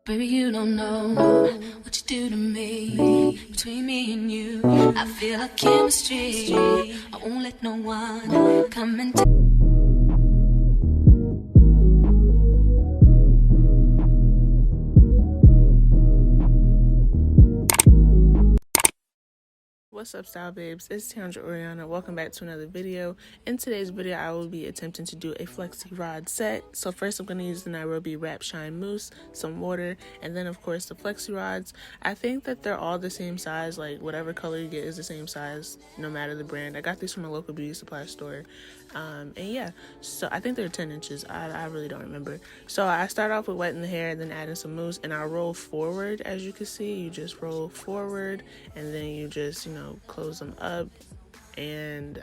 Baby, you don't know what you do to me. Between me and you, I feel a chemistry. I won't let no one come and take. What's up, style babes? It's Tandra Oriana. Welcome back to another video. In today's video, I will be attempting to do a Flexi rod set. So first, I'm going to use the Nairobi Wrap Shine Mousse, some water, and then of course the Flexi rods. I think that they're all the same size. Like whatever color you get is the same size, no matter the brand. I got these from a local beauty supply store. And yeah, so I think they're 10 inches. I really don't remember. So I start off with wetting the hair, then adding some mousse, and I roll forward. As you can see, you just roll forward, and then you just, close them up. And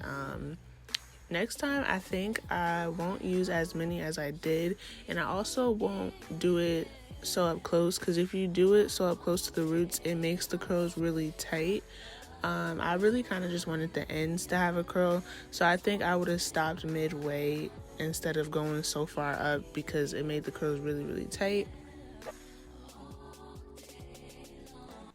next time, I think I won't use as many as I did, and I also won't do it so up close, because if you do it so up close to the roots, it makes the curls really tight. I really kind of just wanted the ends to have a curl, so I think I would have stopped midway instead of going so far up, because it made the curls really tight.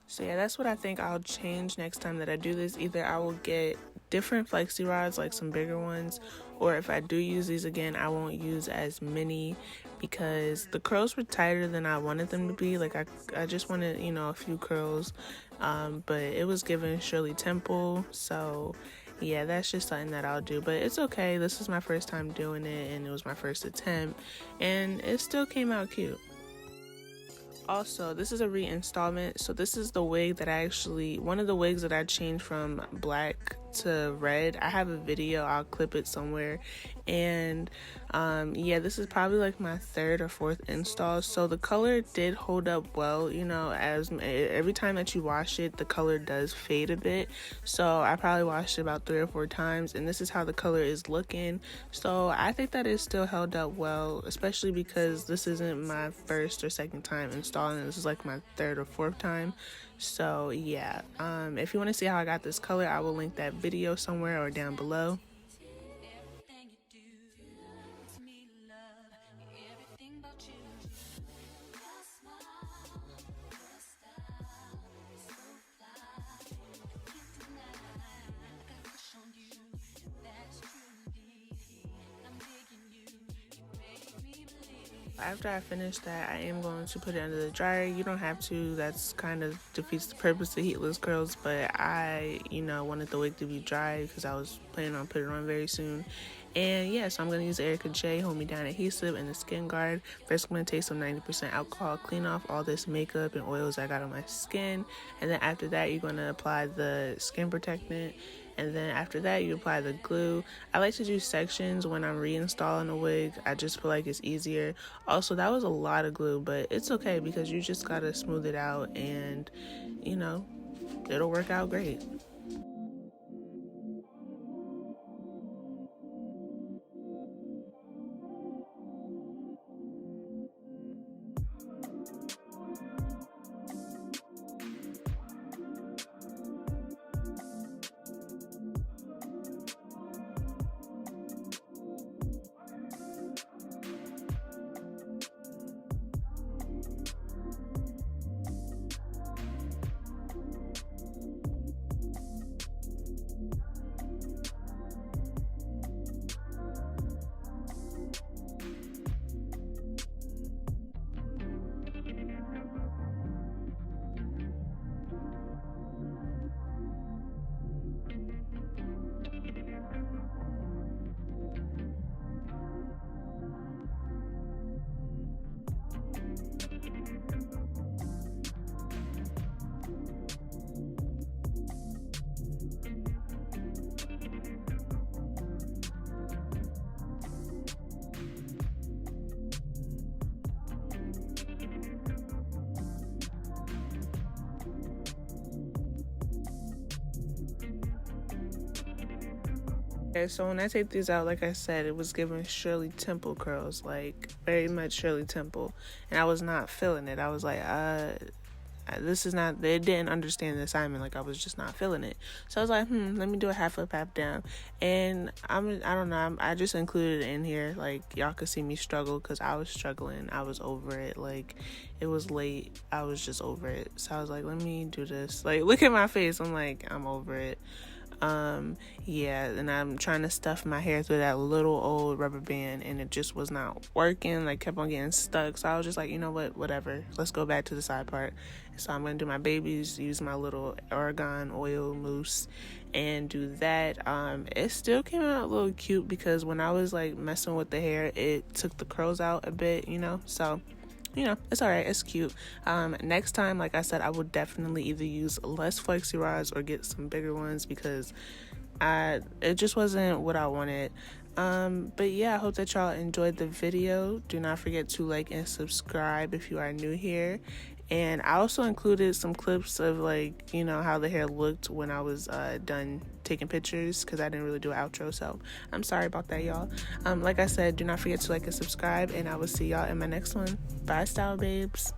So yeah, that's what I think I'll change next time that I do this. Either I will get different flexi rods, like some bigger ones, or if I do use these again, I won't use as many, because the curls were tighter than I wanted them to be. Like I just wanted, a few curls, but it was giving Shirley Temple. So yeah, that's just something that I'll do, but it's okay. This is my first time doing it, and it was my first attempt, and it still came out cute. Also, this is a reinstallment, so this is the wig that one of the wigs that I changed from black to red. I have a video, I'll clip it somewhere, and yeah, this is probably like my third or fourth install. So the color did hold up well, as every time that you wash it, the color does fade a bit. So I probably washed it about 3 or 4 times, and this is how the color is looking. So I think that it still held up well, especially because this isn't my first or second time installing it. This is like my third or fourth time. So yeah, if you want to see how I got this color, I will link that video somewhere or down below. After I finish that, I am going to put it under the dryer. You don't have to, that's kind of defeats the purpose of heatless curls, but I wanted the wig to be dry because I was planning on putting it on very soon. And yeah, so I'm going to use Erica J Hold Me Down adhesive and the Skin Guard. First, I'm going to take some 90% alcohol, clean off all this makeup and oils I got on my skin, and then after that, you're going to apply the skin protectant. And then after that, you apply the glue. I like to do sections when I'm reinstalling a wig. I just feel like it's easier. Also, that was a lot of glue, but it's okay because you just gotta smooth it out, and it'll work out great. Okay, so when I take these out, like I said, it was giving Shirley Temple curls, like very much Shirley Temple, and I was not feeling it. I was like, they didn't understand the assignment. Like, I was just not feeling it. So I was like, let me do a half up, half down. And I don't know, I just included it in here. Like, y'all could see me struggle, because I was struggling. I was over it. Like, it was late. I was just over it. So I was like, let me do this. Like, look at my face. I'm like, I'm over it. Yeah, and I'm trying to stuff my hair through that little old rubber band, and it just was not working. Like, kept on getting stuck. So I was just like, you know what, whatever, let's go back to the side part. So I'm gonna do my babies, use my little argan oil mousse, and do that. It still came out a little cute, because when I was like messing with the hair, it took the curls out a bit, so it's all right. It's cute. Next time, like I said, I will definitely either use less flexi rods or get some bigger ones, because it just wasn't what I wanted. But yeah, I hope that y'all enjoyed the video. Do not forget to like and subscribe if you are new here. And I also included some clips of like, how the hair looked when I was done taking pictures, because I didn't really do an outro. So I'm sorry about that, y'all. Like I said, do not forget to like and subscribe, and I will see y'all in my next one. Bye, style babes.